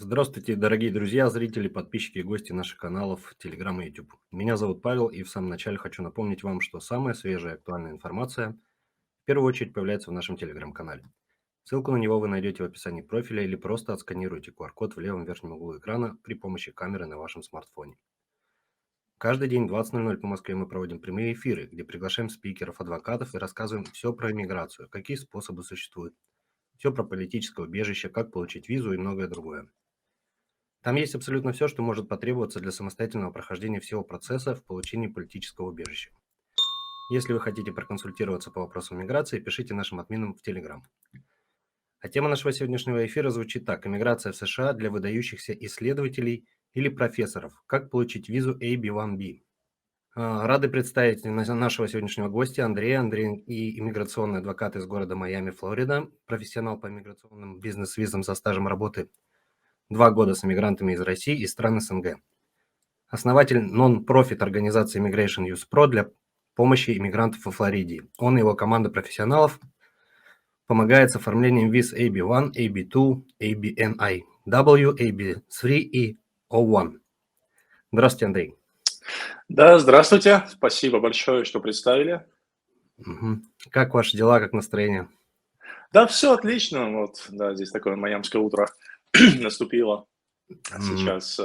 Здравствуйте, дорогие друзья, зрители, подписчики и гости наших каналов Telegram и YouTube. Меня зовут Павел, и в самом начале хочу напомнить вам, что самая свежая и актуальная информация в первую очередь появляется в нашем Telegram-канале. Ссылку на него вы найдете в описании профиля или просто отсканируйте QR-код в левом верхнем углу экрана при помощи камеры на вашем смартфоне. Каждый день в 20:00 по Москве мы проводим прямые эфиры, где приглашаем спикеров, адвокатов и рассказываем все про иммиграцию, какие способы существуют, все про политическое убежище, как получить визу и многое другое. Там есть абсолютно все, что может потребоваться для самостоятельного прохождения всего процесса в получении политического убежища. Если вы хотите проконсультироваться по вопросам миграции, пишите нашим админам в Telegram. А тема нашего сегодняшнего эфира звучит так: иммиграция в США для выдающихся исследователей или профессоров. Как получить визу AB1B? Рады представить нашего сегодняшнего гостя Андрея. Андрей и иммиграционный адвокат из города Майами, Флорида, профессионал по иммиграционным бизнес-визам со стажем работы 2 года с иммигрантами из России и стран СНГ. Основатель нон-профит организации Immigration Youth Pro для помощи иммигрантов во Флориде. Он и его команда профессионалов помогает с оформлением виз AB1, AB2, ABNI, W, AB3 и O1. Здравствуйте, Андрей. Да, здравствуйте. Спасибо большое, что представили. Как ваши дела, как настроение? Да, все отлично. Вот, да, здесь такое майамское утро наступило. Сейчас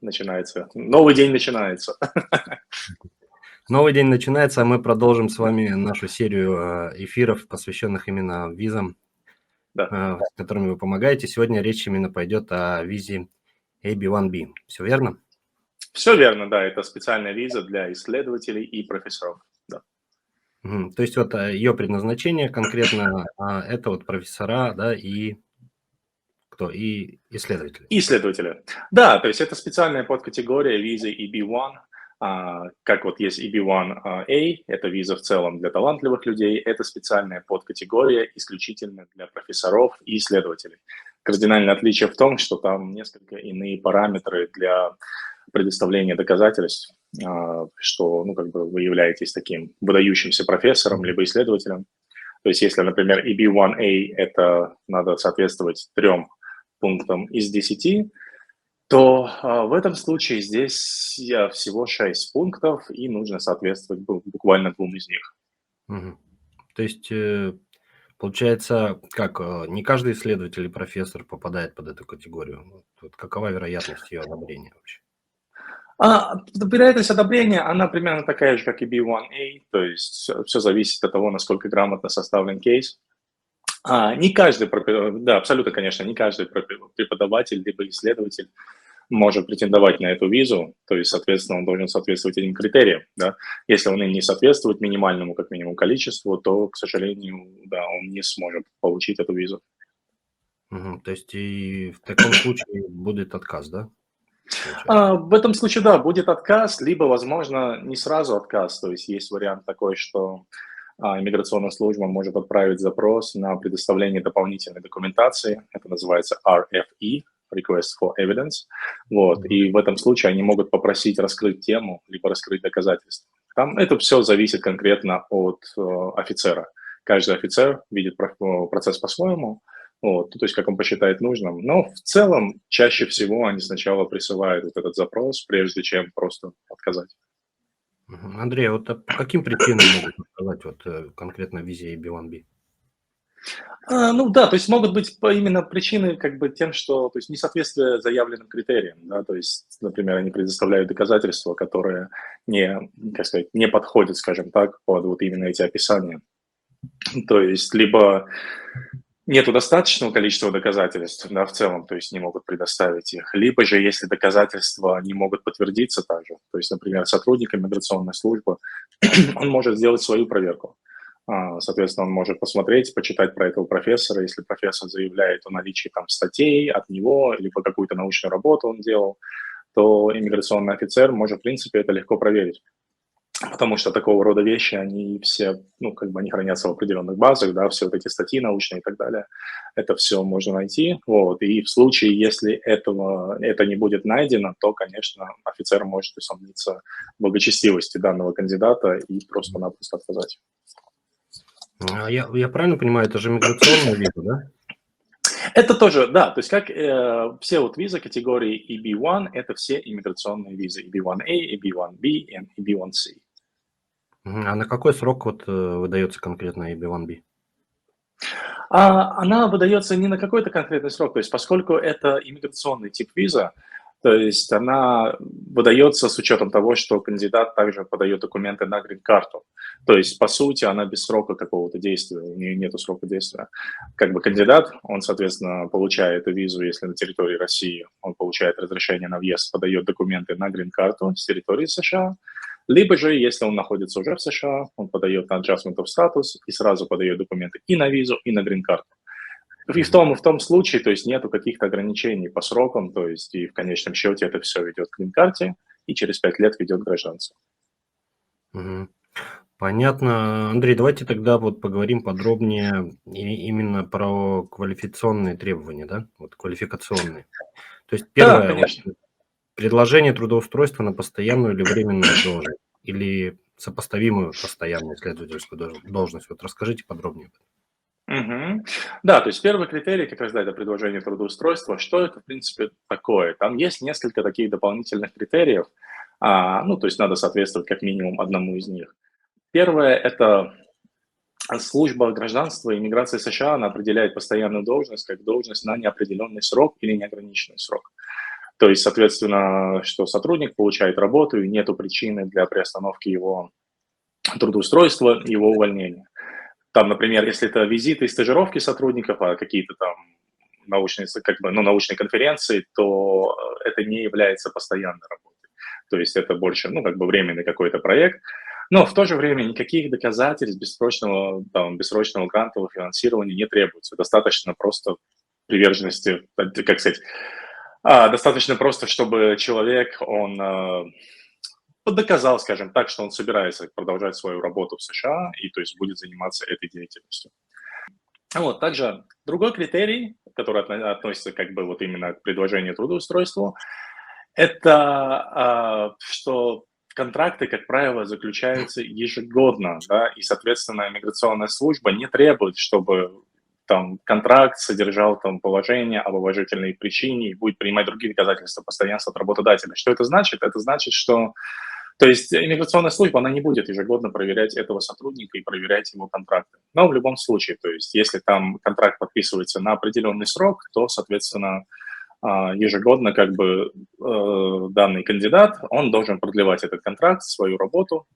начинается. Новый день начинается. Новый день начинается, а мы продолжим с вами нашу серию эфиров, посвященных именно визам, Да. с которыми вы помогаете. Сегодня речь именно пойдет о визе AB1B. Все верно? Все верно, да. Это специальная виза для исследователей и профессоров. Да. То есть вот ее предназначение конкретно это вот профессора, да, и кто? И исследователи. Исследователи. Да, то есть это специальная подкатегория визы EB1. Как вот есть EB1A, это виза в целом для талантливых людей, это специальная подкатегория исключительно для профессоров и исследователей. Кардинальное отличие в том, что там несколько иные параметры для предоставления доказательств, что, ну, как бы вы являетесь таким выдающимся профессором либо исследователем. То есть если, например, EB1A, это надо соответствовать 3 пунктам из 10, то в этом случае здесь всего 6 пунктов, и нужно соответствовать буквально 2 из них. То есть, получается, как не каждый исследователь и профессор попадает под эту категорию. Вот какова вероятность ее одобрения вообще? Вероятность одобрения, она примерно такая же, как и B1A, то есть все зависит от того, насколько грамотно составлен кейс. Не каждый, да, абсолютно, конечно, не каждый преподаватель либо исследователь может претендовать на эту визу, то есть, соответственно, он должен соответствовать этим критериям, да. Если он им не соответствует минимальному, как минимум, количеству, то, к сожалению, да, он не сможет получить эту визу. То есть и в таком случае будет отказ, да? В этом случае, да, будет отказ, либо, возможно, не сразу отказ, то есть есть вариант такой, что иммиграционная служба может отправить запрос на предоставление дополнительной документации, это называется RFE, Request for Evidence, вот, и в этом случае они могут попросить раскрыть тему, либо раскрыть доказательства. Там это все зависит конкретно от офицера. Каждый офицер видит процесс по-своему, вот, то есть как он посчитает нужным. Но в целом чаще всего они сначала присылают вот этот запрос, прежде чем просто отказать. Андрей, вот по каким причинам могут отказать вот конкретно в визе B1B? Ну да, то есть могут быть именно причины как бы тем, что, то есть несоответствие заявленным критериям, да, то есть, например, они предоставляют доказательства, которые не, как сказать, не подходят, скажем так, под вот именно эти описания. То есть либо нету достаточного количества доказательств, да, в целом, то есть не могут предоставить их, либо же, если доказательства не могут подтвердиться также, то есть, например, сотрудник иммиграционной службы, он может сделать свою проверку. Соответственно, он может посмотреть, почитать про этого профессора. Если профессор заявляет о наличии там статей от него или по какую-то научную работу он делал, то иммиграционный офицер может, в принципе, это легко проверить. Потому что такого рода вещи, они все, ну, как бы они хранятся в определенных базах, да, все вот эти статьи научные и так далее. Это все можно найти, вот. И в случае, если это не будет найдено, то, конечно, офицер может усомниться в благочестивости данного кандидата и просто-напросто отказать. Я правильно понимаю, это же миграционная виза, да? Это тоже, да, то есть как все вот визы категории EB1, это все иммиграционные визы EB1A, EB1B и EB1C. А на какой срок вот выдается конкретно EB1B? Она выдается не на какой-то конкретный срок, то есть поскольку это иммиграционный тип виза, то есть она выдается с учетом того, что кандидат также подает документы на грин-карту. То есть, по сути, она без срока какого-то действия, у нее нет срока действия. Как бы кандидат, он, соответственно, получает визу, если на территории России, он получает разрешение на въезд, подает документы на грин-карту с территории США, либо же, если он находится уже в США, он подает на adjustment of status и сразу подает документы и на визу, и на грин-карту. И в том случае, то есть нету каких-то ограничений по срокам, то есть и в конечном счете это все ведет к грин-карте и через 5 лет ведет к гражданству. Мгм. Понятно. Андрей, давайте тогда вот поговорим подробнее именно про квалификационные требования, да? Вот квалификационные. То есть Да, первое, вот, конечно. предложение трудоустройства на постоянную или временную должность, или сопоставимую постоянную исследовательскую должность. Вот расскажите подробнее. Мгм. Да, то есть первый критерий, как раз, да, это предложение трудоустройства. Что это, в принципе, такое? Там есть несколько таких дополнительных критериев, ну, то есть надо соответствовать как минимум одному из них. Первое– это служба гражданства и иммиграции США, она определяет постоянную должность как должность на неопределенный срок или неограниченный срок. То есть, соответственно, что сотрудник получает работу и нету причины для приостановки его трудоустройства, его увольнения. Там, например, если это визиты и стажировки сотрудников, а какие-то там научные, как бы, ну, научные конференции, то это не является постоянной работой. То есть это больше, ну, как бы временный какой-то проект. Но в то же время никаких доказательств бессрочного грантового финансирования не требуется. Достаточно просто приверженности, как сказать, достаточно просто, чтобы человек, он доказал, скажем так, что он собирается продолжать свою работу в США и, то есть, будет заниматься этой деятельностью. Вот, также другой критерий, который относится как бы вот именно к предложению трудоустройству, это что контракты, как правило, заключаются ежегодно, да, и, соответственно, миграционная служба не требует, чтобы там контракт содержал там положение об уважительной причине и будет принимать другие доказательства постоянства от работодателя. Что это значит? Это значит, что то есть иммиграционная служба, она не будет ежегодно проверять этого сотрудника и проверять его контракты. Но в любом случае, то есть если там контракт подписывается на определенный срок, то, соответственно, ежегодно как бы данный кандидат, он должен продлевать этот контракт, свою работу,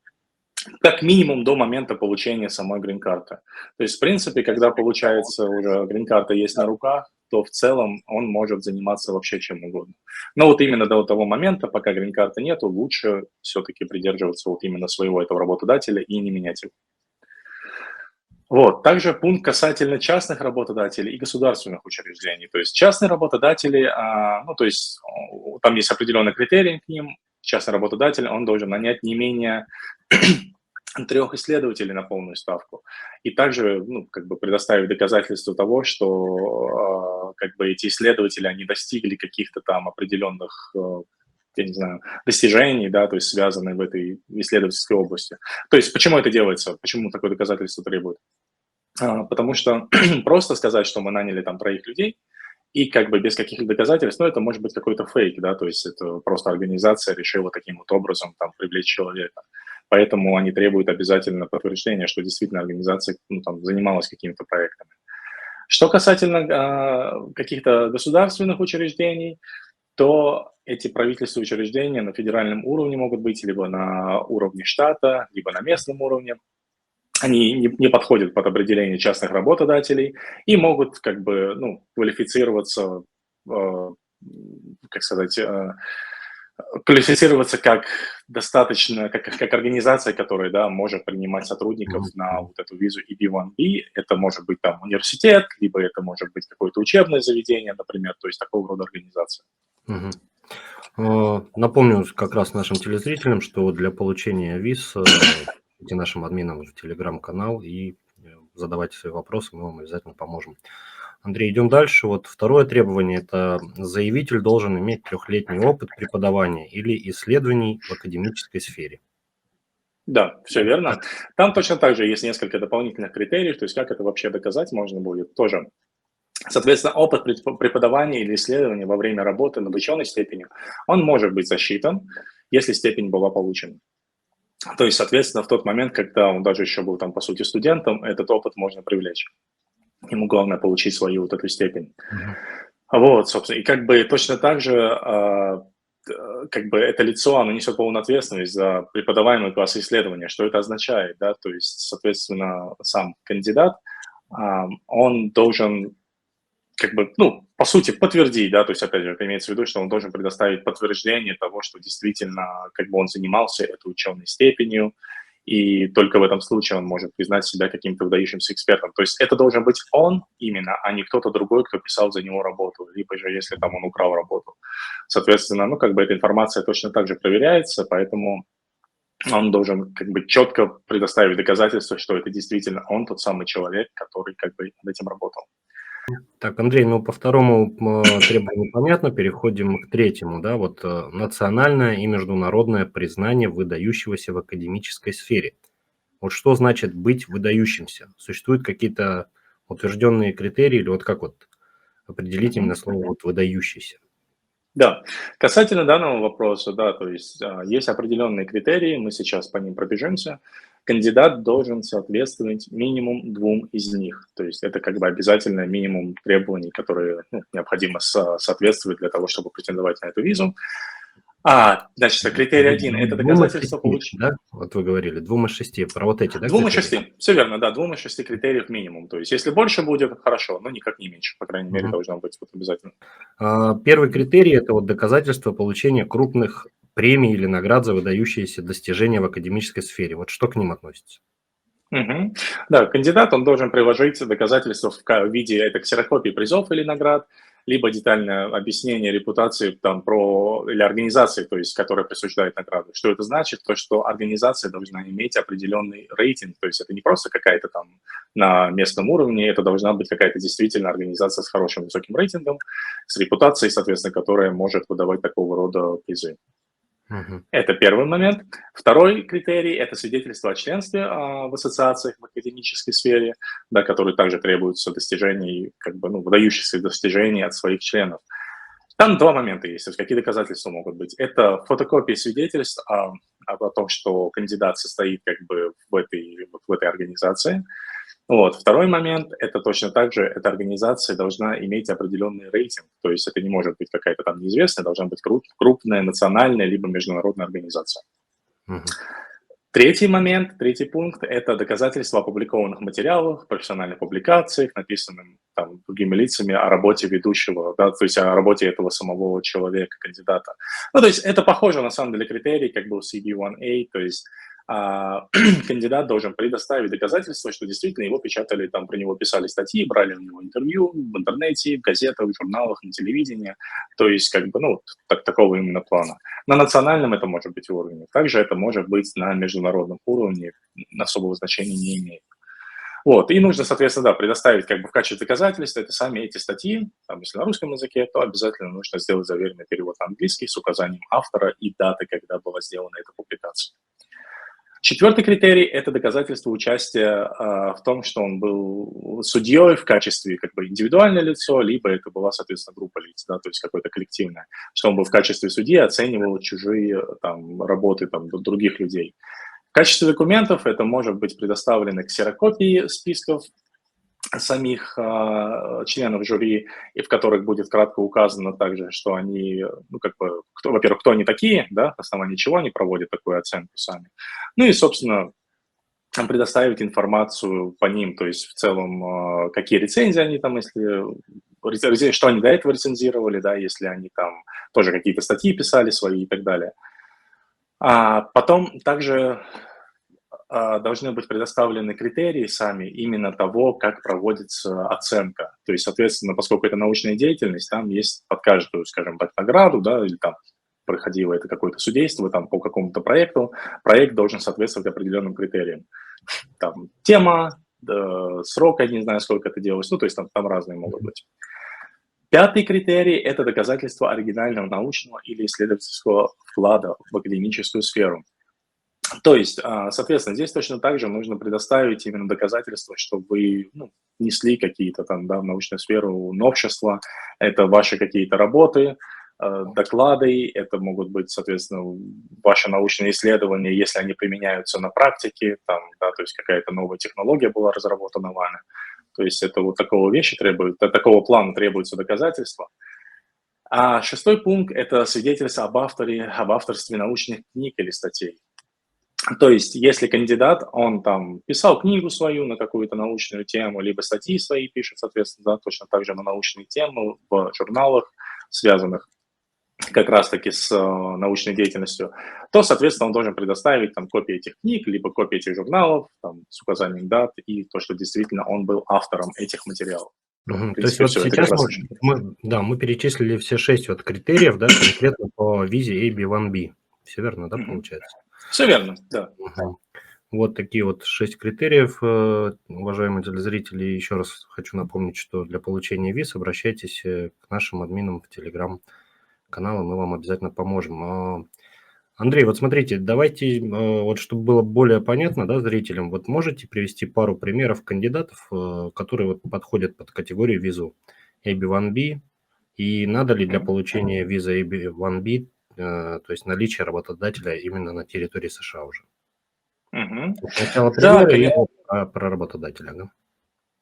как минимум до момента получения самой грин-карты. То есть, в принципе, когда получается уже грин-карта есть на руках, то в целом он может заниматься вообще чем угодно. Но вот именно до того момента, пока грин-карты нету, лучше все-таки придерживаться вот именно своего этого работодателя и не менять его. Вот. Также пункт касательно частных работодателей и государственных учреждений. То есть частные работодатели, ну, то есть там есть определенные критерии к ним. Частный работодатель, он должен нанять не менее 3 исследователей на полную ставку. И также, ну, как бы предоставить доказательства того, что как бы эти исследователи, они достигли каких-то там определенных, я не знаю, достижений, да, то есть связанные в этой исследовательской области. То есть почему это делается? Почему такое доказательство требует? Потому что просто сказать, что мы наняли там 3 людей, и как бы без каких-то доказательств, ну, это может быть какой-то фейк, да, то есть это просто организация решила таким вот образом там привлечь человека. Поэтому они требуют обязательно подтверждения, что действительно организация, ну, там, занималась какими-то проектами. Что касательно каких-то государственных учреждений, то эти правительственные учреждения на федеральном уровне могут быть либо на уровне штата, либо на местном уровне. Они не подходят под определение частных работодателей и могут как бы, ну, квалифицироваться, как сказать, квалифицироваться как достаточно, как организация, которая, да, может принимать сотрудников на вот эту визу EB1B. Это может быть там университет, либо это может быть какое-то учебное заведение, например, то есть такого рода организация. Мгм. Напомню как раз нашим телезрителям, что для получения виз идите нашим админам в телеграм-канал и задавайте свои вопросы, мы вам обязательно поможем. Андрей, идем дальше. Вот второе требование – это заявитель должен иметь 3-летний опыт преподавания или исследований в академической сфере. Да, все верно. Там точно так же есть несколько дополнительных критериев, то есть как это вообще доказать можно будет тоже. Соответственно, опыт преподавания или исследования во время работы над ученой степенью, он может быть засчитан, если степень была получена. То есть, соответственно, в тот момент, когда он даже еще был там, по сути, студентом, этот опыт можно привлечь. Ему главное получить свою вот эту степень. Мгм. Вот, собственно, и как бы точно так же, как бы это лицо, оно несет полную ответственность за преподаваемый класс исследования. Что это означает, да? То есть, соответственно, сам кандидат, он должен как бы, ну, по сути, подтвердить, да, то есть, опять же, это имеется в виду, что он должен предоставить подтверждение того, что действительно, как бы он занимался этой ученой степенью, и только в этом случае он может признать себя каким-то выдающимся экспертом. То есть это должен быть он именно, а не кто-то другой, кто писал за него работу, либо же если там он украл работу. Соответственно, ну, как бы эта информация точно так же проверяется, поэтому он должен как бы четко предоставить доказательства, что это действительно он тот самый человек, который как бы над этим работал. Так, Андрей, ну по второму требованию понятно, переходим к третьему, да, вот национальное и международное признание выдающегося в академической сфере. Вот что значит быть выдающимся? Существуют какие-то утвержденные критерии или вот как вот определить именно Мгм. слово вот выдающийся? Да, касательно данного вопроса, да, то есть есть определенные критерии, мы сейчас по ним пробежимся. Кандидат должен соответствовать минимум двум из них. То есть это как бы обязательно минимум требований, которые ну, необходимо соответствовать для того, чтобы претендовать на эту визу. Значит, критерий один– это Двум из доказательство шести, получения. да? Вот вы говорили, двум из шести. Про вот эти, да, Двум из критерии? шести. Все верно, да, двум из шести критериев минимум. То есть если больше будет, хорошо, но никак не меньше, по крайней мере, Мгм. должно быть вот обязательно. Первый критерий – это вот доказательство получения крупных премий или наград за выдающиеся достижения в академической сфере. Вот что к ним относится? Мгм. Да, кандидат, он должен приложить доказательства в виде это ксерокопии призов или наград, либо детальное объяснение репутации там, или организации, то есть, которая присуждает награду. Что это значит? То, что организация должна иметь определенный рейтинг, то есть это не просто какая-то там на местном уровне, это должна быть какая-то действительно организация с хорошим высоким рейтингом, с репутацией, соответственно, которая может выдавать такого рода призы. Мгм. Это первый момент. Второй критерий– это свидетельство о членстве в ассоциациях в академической сфере, да, которые также требуются достижений, как бы, ну, выдающихся достижений от своих членов. Там два момента есть, то есть какие доказательства могут быть. Это фотокопии свидетельств о том, что кандидат состоит как бы вот в этой организации. Вот. Второй момент– это точно так же, эта организация должна иметь определенный рейтинг, то есть это не может быть какая-то там неизвестная, должна быть крупная национальная либо международная организация. Мгм. Третий момент, третий пункт– это доказательства опубликованных материалах, профессиональных публикациях, написанных там, другими лицами о работе ведущего, да, то есть о работе этого самого человека, кандидата. Ну, то есть это похоже, на самом деле, критерий, как был CB1A, то есть кандидат должен предоставить доказательства, что действительно его печатали, там про него писали статьи, брали у него интервью в интернете, в газетах, в журналах, на телевидении, то есть как бы, ну, такого именно плана. На национальном это может быть уровне. Также это может быть на международном уровне, особого значения не имеет. Вот, и нужно, соответственно, да, предоставить как бы в качестве доказательства это сами эти статьи, там, если на русском языке, то обязательно нужно сделать заверенный перевод на английский с указанием автора и даты, когда была сделана эта публикация. Четвертый критерий– это доказательство участия в том, что он был судьей в качестве как бы индивидуальное лицо, либо это была, соответственно, группа лиц, да, то есть какое-то коллективное, что он был в качестве судьи, оценивал чужие там, работы там, других людей. В качестве документов это может быть предоставлены ксерокопии списков самих членов жюри, и в которых будет кратко указано также, что они, ну, как бы, во-первых, кто они такие, да, на основании чего они проводят такую оценку сами. Ну и, собственно, предоставить информацию по ним, то есть в целом, какие рецензии они там, если что они до этого рецензировали, да, если они там тоже какие-то статьи писали свои и так далее. Потом также должны быть предоставлены критерии сами именно того, как проводится оценка. То есть, соответственно, поскольку это научная деятельность, там есть под каждую, скажем так, награду, да, или там проходило это какое-то судейство там, по какому-то проекту, проект должен соответствовать определенным критериям. Там тема, срок, я не знаю, сколько это делалось, ну, то есть там разные могут быть. Пятый критерий– это доказательство оригинального научного или исследовательского вклада в академическую сферу. То есть, соответственно, здесь точно так же нужно предоставить именно доказательства, что вы, ну, внесли какие-то там, да, в научную сферу новшества, это ваши какие-то работы, доклады, это могут быть, соответственно, ваши научные исследования, если они применяются на практике, там, да, то есть какая-то новая технология была разработана вами. То есть это вот такого вещи требует, такого плана требуются доказательства. А шестой пункт – это свидетельство об авторстве научных книг или статей. То есть, если кандидат, он там писал книгу свою на какую-то научную тему, либо статьи свои пишет, соответственно, да, точно так же на научные темы в журналах, связанных как раз-таки с научной деятельностью, то, соответственно, он должен предоставить там копии этих книг, либо копии этих журналов там, с указанием дат и то, что действительно он был автором этих материалов. Вот, в То есть принципе, вот все это как сейчас раз. мы перечислили все 6 вот критериев, да, конкретно по визе AB1B. Все верно, да, получается? Все верно, да. Мгм. Вот такие вот 6 критериев, уважаемые телезрители. Еще раз хочу напомнить, что для получения виз обращайтесь к нашим админам в телеграм-канал, мы вам обязательно поможем. Андрей, вот смотрите, давайте, вот чтобы было более понятно, да, зрителям, вот можете привести пару примеров кандидатов, которые вот подходят под категорию визу AB1B, и надо ли для получения визы AB1B, то есть наличие работодателя именно на территории США уже? Мгм. Сначала Да, примеры и конечно. вот про работодателя, да?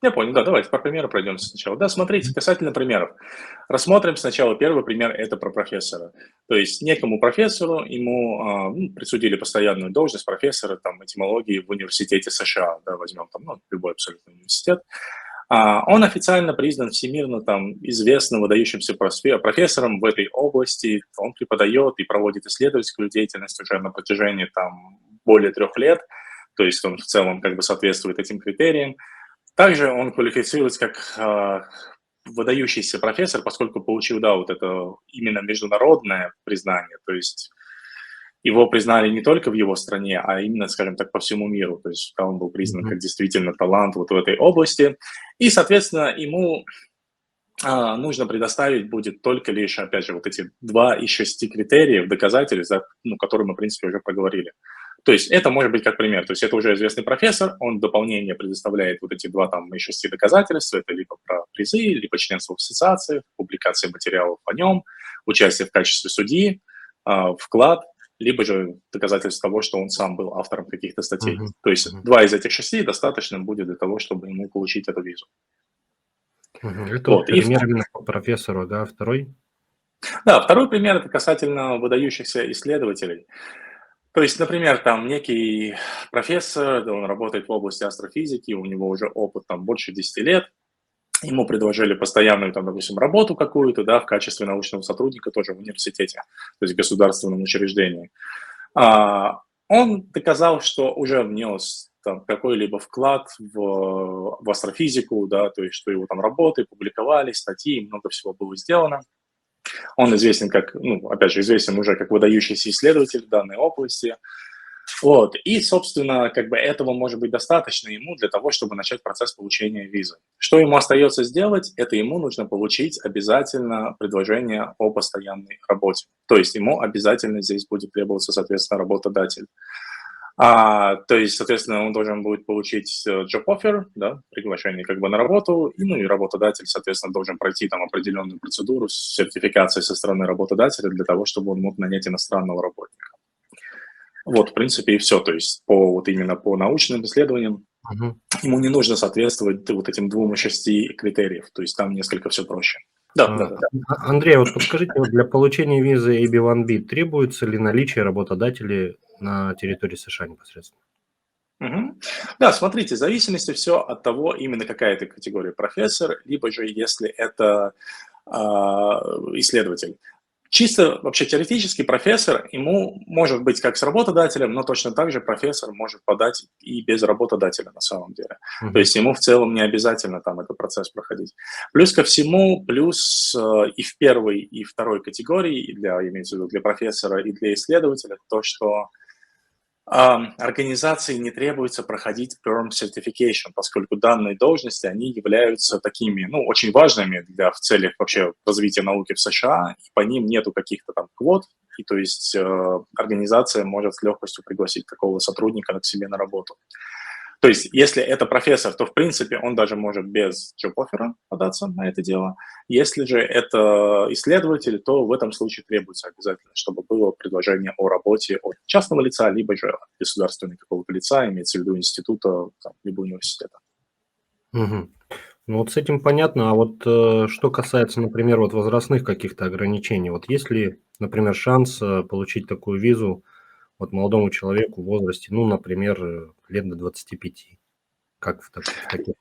Я понял, да, давайте по примеру пройдемся сначала. Да, смотрите, касательно примеров. Рассмотрим сначала первый пример, это про профессора. То есть некому профессору, ему ну, присудили постоянную должность профессора там, этимологии в университете США, да, возьмем там, ну, любой абсолютно университет. Он официально признан всемирно там, известным, выдающимся профессором в этой области. Он преподает и проводит исследовательскую деятельность уже на протяжении там, более 3 лет. То есть он в целом как бы соответствует этим критериям. Также он квалифицируется как выдающийся профессор, поскольку получил, да, вот это именно международное признание, то есть его признали не только в его стране, а именно, скажем так, по всему миру, то есть да, он был признан Мгм. как действительно талант вот в этой области, и, соответственно, ему нужно предоставить будет только лишь, опять же, вот эти 2 из 6 критериев, доказательств, да, ну, которые мы, в принципе, уже проговорили. То есть это может быть как пример. То есть это уже известный профессор, он в дополнение предоставляет вот эти 2 там, из 6 доказательства. Это либо про призы, либо членство в ассоциации, публикация материалов о нем, участие в качестве судьи, вклад, либо же доказательство того, что он сам был автором каких-то статей. Мгм. То есть Мгм. 2 из этих 6 достаточно будет для того, чтобы ему получить эту визу. Мгм. Это вот Вот. пример именно по профессору, да, второй? Да, второй пример – это касательно выдающихся исследователей. То есть, например, там некий профессор, да, он работает в области астрофизики, у него уже опыт там больше 10 лет, ему предложили постоянную, там, допустим, работу какую-то, да, в качестве научного сотрудника тоже в университете, то есть в государственном учреждении. А, Он доказал, что уже внес там какой-либо вклад в астрофизику, да, то есть что его там работы публиковались, статьи, много всего было сделано. Он известен как, ну, опять же, известен уже как выдающийся исследователь в данной области. Вот. И, собственно, как бы этого может быть достаточно ему для того, чтобы начать процесс получения визы. Что ему остается сделать? Это ему нужно получить обязательно предложение о постоянной работе. То есть ему обязательно здесь будет требоваться, соответственно, работодатель. То есть, соответственно, он должен будет получить job offer, да, приглашение как бы на работу, и, ну, и работодатель, соответственно, должен пройти там определенную процедуру с сертификацией со стороны работодателя для того, чтобы он мог нанять иностранного работника. Вот, в принципе, и все. То есть по вот именно по научным исследованиям Мгм. ему не нужно соответствовать вот этим 2 из 6 критериев. То есть там несколько все проще. Да, да, А, да. Андрей, а вот подскажите, вот для получения визы AB1B требуется ли наличие работодателей на территории США непосредственно? Мгм. Да, смотрите, в зависимости все от того, именно какая это категория профессор, либо же если это исследователь. Чисто вообще теоретически профессор, ему может быть как с работодателем, но точно так же профессор может подать и без работодателя на самом деле. То Мгм. есть ему в целом не обязательно там этот процесс проходить. Плюс ко всему, плюс и в первой, и второй категории, и для, имеется в виду, для профессора и для исследователя, то, что организации не требуется проходить PERM Certification, поскольку данные должности, они являются такими, ну, очень важными для, в целях вообще развития науки в США, и по ним нету каких-то там квот, и то есть организация может с легкостью пригласить такого сотрудника к себе на работу. То есть, если это профессор, то, в принципе, он даже может без job-оффера податься на это дело. Если же это исследователь, то в этом случае требуется обязательно, чтобы было предложение о работе от частного лица, либо же от государственного какого-то лица, имеется в виду института, там, либо университета. Мгм. Ну вот с этим понятно, а вот что касается, например, вот возрастных каких-то ограничений, вот есть ли, например, шанс получить такую визу вот молодому человеку в возрасте, ну, например, лет до 25, как в таких?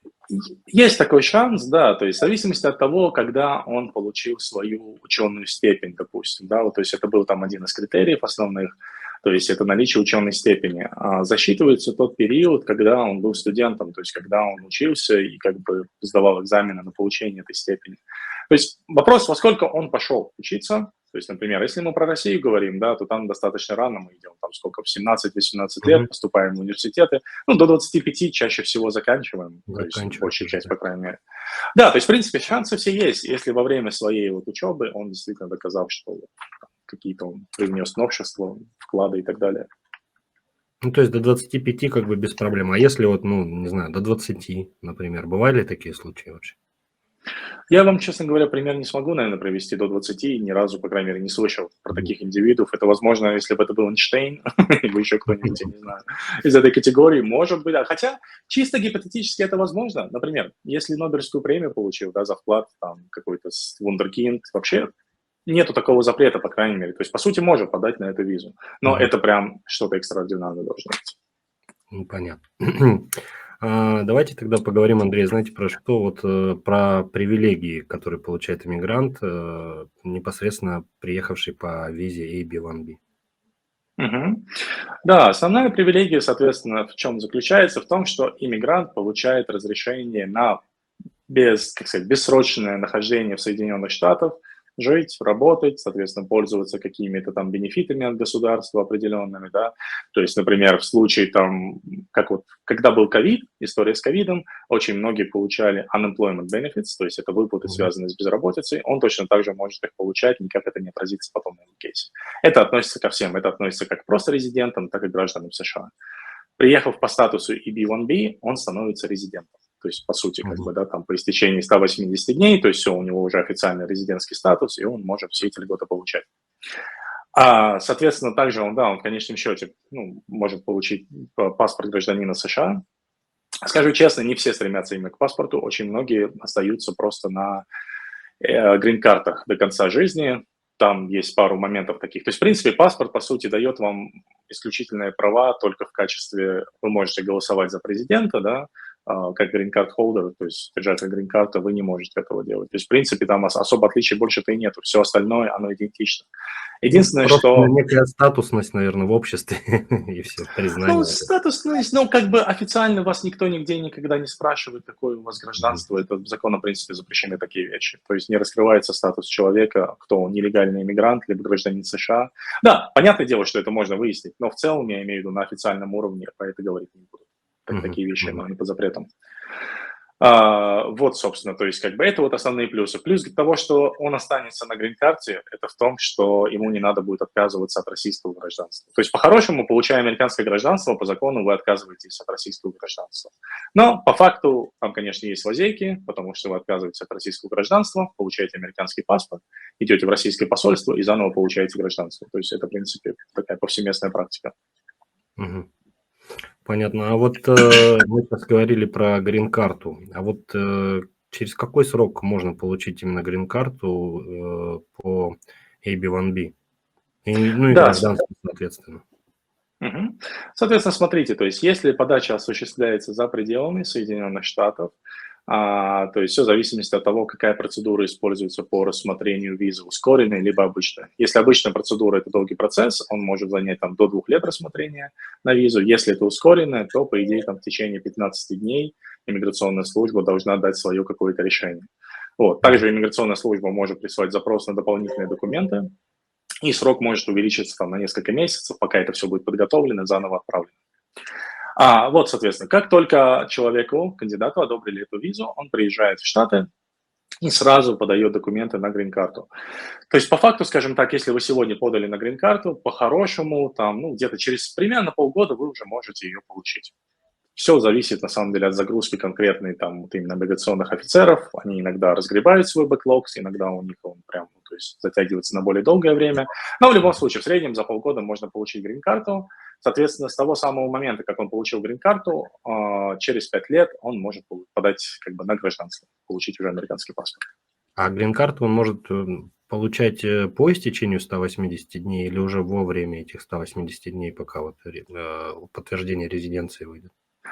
Есть такой шанс, да, то есть в зависимости от того, когда он получил свою ученую степень, допустим, да, вот, то есть это был там один из критериев основных, то есть это наличие ученой степени. Засчитывается тот период, когда он был студентом, то есть когда он учился и как бы сдавал экзамены на получение этой степени. То есть вопрос, во сколько он пошел учиться. То есть, например, если мы про Россию говорим, да, то там достаточно рано мы идем, там сколько, в 17-18 лет Мгм. поступаем в университеты, ну, до 25 чаще всего заканчиваем, то есть Заканчивать большая уже, часть, да. по крайней мере. Да, то есть, в принципе, шансы все есть, если во время своей вот учебы он действительно доказал, что там какие-то он привнес новшества, вклады и так далее. Ну, то есть до 25 как бы без проблем. А если вот, ну, не знаю, до 20, например, бывали такие случаи вообще? Я вам, честно говоря, пример не смогу, наверное, провести до 20, ни разу, по крайней мере, не слышал про Мгм. таких индивидуов. Это, возможно, если бы это был Эйнштейн, или еще кто-нибудь, я не знаю, из этой категории, может быть, да. Хотя чисто гипотетически это возможно. Например, если Нобелевскую премию получил, да, за вклад там какой-то вундеркинд, вообще нету такого запрета, по крайней мере. То есть, по сути, может подать на эту визу. Но Мгм. это прям что-то экстраординарное должно быть. Ну, понятно. Давайте тогда поговорим, Андрей, знаете, про что? Вот про привилегии, которые получает иммигрант, непосредственно приехавший по визе AB1B. Мгм. Да, основная привилегия, соответственно, в чем заключается? В том, что иммигрант получает разрешение на как сказать, бессрочное нахождение в Соединенных Штатах, жить, работать, соответственно, пользоваться какими-то там бенефитами от государства определенными, да. То есть, например, в случае там, как вот, когда был ковид, история с ковидом, очень многие получали unemployment benefits, то есть это выплаты, Мгм. связанные с безработицей, он точно так же может их получать, никак это не отразится потом на его кейсе. Это относится ко всем, это относится как просто резидентам, так и гражданам США. Приехав по статусу EB-1B, он становится резидентом. То есть, по сути, как Мгм. бы, да, там по истечении 180 дней, то есть все, у него уже официальный резидентский статус, и он может все эти льготы получать. Соответственно, также он, да, он в конечном счете, ну, может получить паспорт гражданина США. Скажу честно, не все стремятся именно к паспорту, очень многие остаются просто на грин-картах до конца жизни. Там есть пару моментов таких. То есть, в принципе, паспорт, по сути, дает вам исключительные права только в качестве... Вы можете голосовать за президента, да, как грин-карт-холдер, то есть держатель грин-карта, вы не можете этого делать. То есть, в принципе, там особо отличий больше-то и нету. Все остальное, оно идентично. Ну, Единственное, просто что некая статусность, наверное, в обществе и все, ну, признание. статусность, ну, как бы официально вас никто нигде никогда не спрашивает, какое у вас Мгм. гражданство. Это законом, в принципе, запрещены такие вещи. То есть не раскрывается статус человека, кто он, нелегальный иммигрант, либо гражданин США. Да, понятное дело, что это можно выяснить, но в целом, я имею в виду, на официальном уровне про это говорить не буду. Мгм. Такие вещи, Мгм. но не по запретам. Вот, собственно, то есть как бы это вот основные плюсы. Плюс того, что он останется на грин-карте, это в том, что ему не надо будет отказываться от российского гражданства. То есть по-хорошему, получая американское гражданство, по закону вы отказываетесь от российского гражданства. Но по факту там, конечно, есть лазейки, потому что вы отказываетесь от российского гражданства, получаете американский паспорт, идете в российское посольство и заново получаете гражданство. То есть это, в принципе, такая повсеместная практика. Мгм. Понятно. А вот мы сейчас говорили про грин-карту. А вот через какой срок можно получить именно грин-карту по AB1B? Ну и Да, гражданство, соответственно. мгм. Соответственно, смотрите, то есть если подача осуществляется за пределами Соединенных Штатов, то есть все в зависимости от того, какая процедура используется по рассмотрению визы, ускоренной либо обычной. Если обычная процедура– это долгий процесс, он может занять там, до 2 лет рассмотрения на визу. Если это ускоренная, то, по идее, там, в течение 15 дней иммиграционная служба должна дать свое какое-то решение. Вот. Мгм. Также иммиграционная служба может прислать запрос на дополнительные документы, и срок может увеличиться там, на несколько месяцев, пока это все будет подготовлено, заново отправлено. Вот, соответственно, как только человеку, кандидату одобрили эту визу, он приезжает в Штаты, и сразу подает документы на грин-карту. То есть по факту, скажем так, если вы сегодня подали на грин-карту, по-хорошему, там, ну, где-то через примерно полгода вы уже можете ее получить. Все зависит, на самом деле, от загрузки конкретной, там, вот именно миграционных офицеров. Они иногда разгребают свой бэклог, иногда у них он прям, ну, то есть затягивается на более долгое время. Но в любом случае, в среднем за полгода можно получить грин-карту. Соответственно, с того самого момента, как он получил грин-карту, через 5 лет он может подать как бы на гражданство, получить уже американский паспорт. А грин-карту он может получать по истечению 180 дней или уже во время этих 180 дней, пока вот подтверждение резиденции выйдет?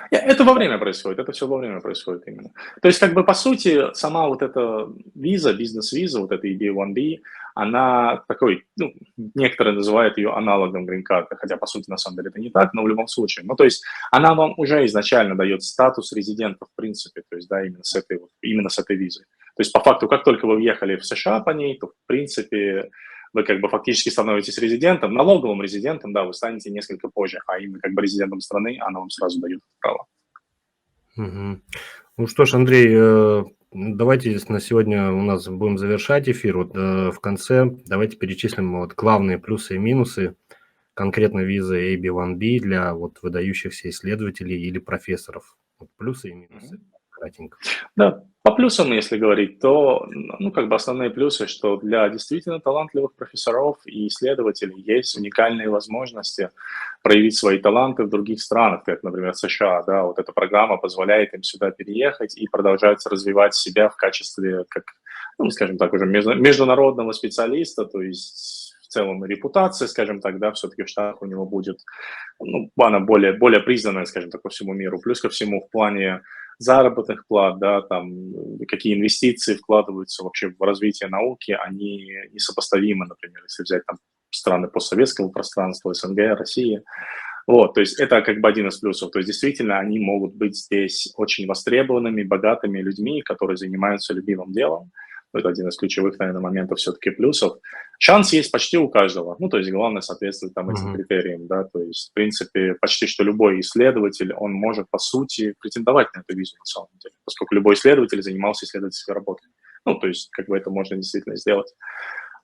Это во время происходит, это все во время происходит именно. То есть, как бы, по сути, сама вот эта виза, бизнес-виза, вот эта EB-1B, она такой, ну, некоторые называют ее аналогом грин-карты, хотя, по сути, на самом деле это не так, но в любом случае. Ну, то есть, она вам уже изначально дает статус резидента, в принципе, то есть, да, именно с этой визой. То есть, по факту, как только вы въехали в США по ней, то, в принципе, вы как бы фактически становитесь резидентом, налоговым резидентом, да, вы станете несколько позже, а именно как бы резидентом страны, она вам сразу дает право. Мгм. Ну что ж, Андрей, давайте на сегодня у нас будем завершать эфир. Вот, в конце давайте перечислим вот главные плюсы и минусы конкретно визы AB1B для вот выдающихся исследователей или профессоров. Вот плюсы и минусы. Кратенько. Да, по плюсам, если говорить, то, ну, как бы основные плюсы, что для действительно талантливых профессоров и исследователей есть уникальные возможности проявить свои таланты в других странах, как, например, США, да, вот эта программа позволяет им сюда переехать и продолжать развивать себя в качестве, как, ну, скажем так, уже международного специалиста, то есть в целом репутация, скажем так, да, все-таки в Штатах у него будет, ну, она более признанная, скажем так, по всему миру. Плюс ко всему в плане заработных плат, да, там, какие инвестиции вкладываются вообще в развитие науки, они несопоставимы, например, если взять там страны постсоветского пространства, СНГ, России. Вот, то есть это как бы один из плюсов. То есть действительно они могут быть здесь очень востребованными, богатыми людьми, которые занимаются любимым делом. Это один из ключевых, наверное, моментов все-таки плюсов. Шанс есть почти у каждого. Ну, то есть главное соответствовать там этим критериям, да. То есть, в принципе, почти что любой исследователь, он может, по сути, претендовать на эту визу на самом деле, поскольку любой исследователь занимался исследовательской работой. Ну, то есть, как бы это можно действительно сделать.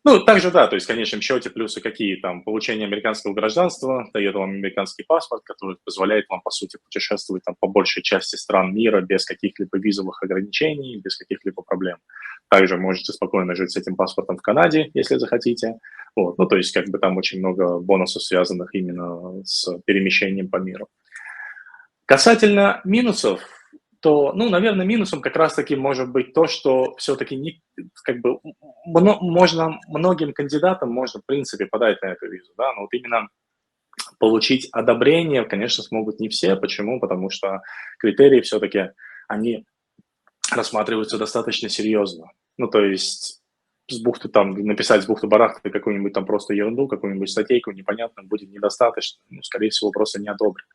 Ну, также, да, то есть в конечном счете плюсы какие там? Получение американского гражданства дает вам американский паспорт, который позволяет вам, по сути, путешествовать там по большей части стран мира без каких-либо визовых ограничений, без каких-либо проблем. Также можете спокойно жить с этим паспортом в Канаде, если захотите. Вот. Ну, то есть как бы там очень много бонусов, связанных именно с перемещением по миру. Касательно минусов, то, ну, наверное, минусом как раз-таки может быть то, что все-таки не, как бы, можно, многим кандидатам можно, в принципе, подать на эту визу, да, но вот именно получить одобрение, конечно, смогут не все. Почему? Потому что критерии все-таки, они рассматриваются достаточно серьезно. Ну, то есть с бухты там, написать с бухты-барахты какую-нибудь там просто ерунду, какую-нибудь статейку непонятную будет недостаточно, ну, скорее всего, просто не одобрят.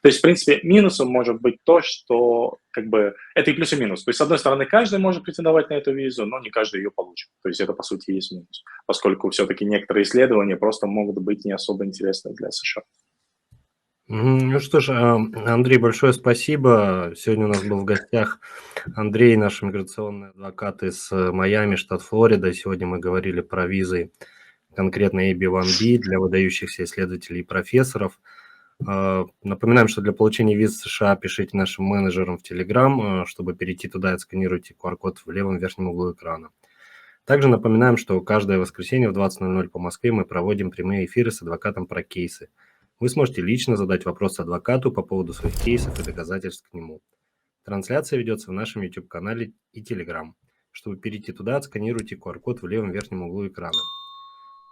То есть, в принципе, минусом может быть то, что как бы это и плюс и минус. То есть, с одной стороны, каждый может претендовать на эту визу, но не каждый ее получит. То есть, это, по сути, есть минус, поскольку все-таки некоторые исследования просто могут быть не особо интересны для США. Ну что ж, Андрей, большое спасибо. Сегодня у нас был в гостях Андрей, наш миграционный адвокат из Майами, штат Флорида. Сегодня мы говорили про визы, конкретно AB1B для выдающихся исследователей и профессоров. Напоминаем, что для получения виз США пишите нашим менеджерам в Telegram, чтобы перейти туда, отсканируйте QR-код в левом верхнем углу экрана. Также напоминаем, что каждое воскресенье в 20:00 по Москве мы проводим прямые эфиры с адвокатом про кейсы. Вы сможете лично задать вопрос адвокату по поводу своих кейсов и доказательств к нему. Трансляция ведется в нашем YouTube-канале и Telegram. Чтобы перейти туда, отсканируйте QR-код в левом верхнем углу экрана.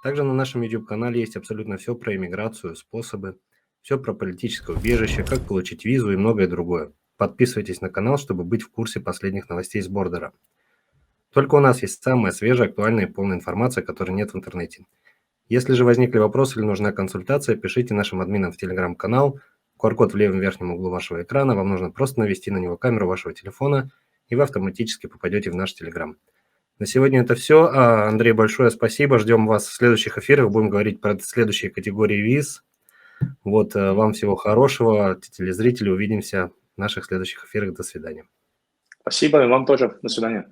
Также на нашем YouTube-канале есть абсолютно все про иммиграцию, способы, все про политическое убежище, как получить визу и многое другое. Подписывайтесь на канал, чтобы быть в курсе последних новостей с бордера. Только у нас есть самая свежая, актуальная и полная информация, которой нет в интернете. Если же возникли вопросы или нужна консультация, пишите нашим админам в Telegram-канал. QR-код в левом верхнем углу вашего экрана. Вам нужно просто навести на него камеру вашего телефона, и вы автоматически попадете в наш Telegram. На сегодня это все. Андрей, большое спасибо. Ждем вас в следующих эфирах. Будем говорить про следующие категории виз. Вот, вам всего хорошего, телезрители. Увидимся в наших следующих эфирах. До свидания. Спасибо, и вам тоже. До свидания.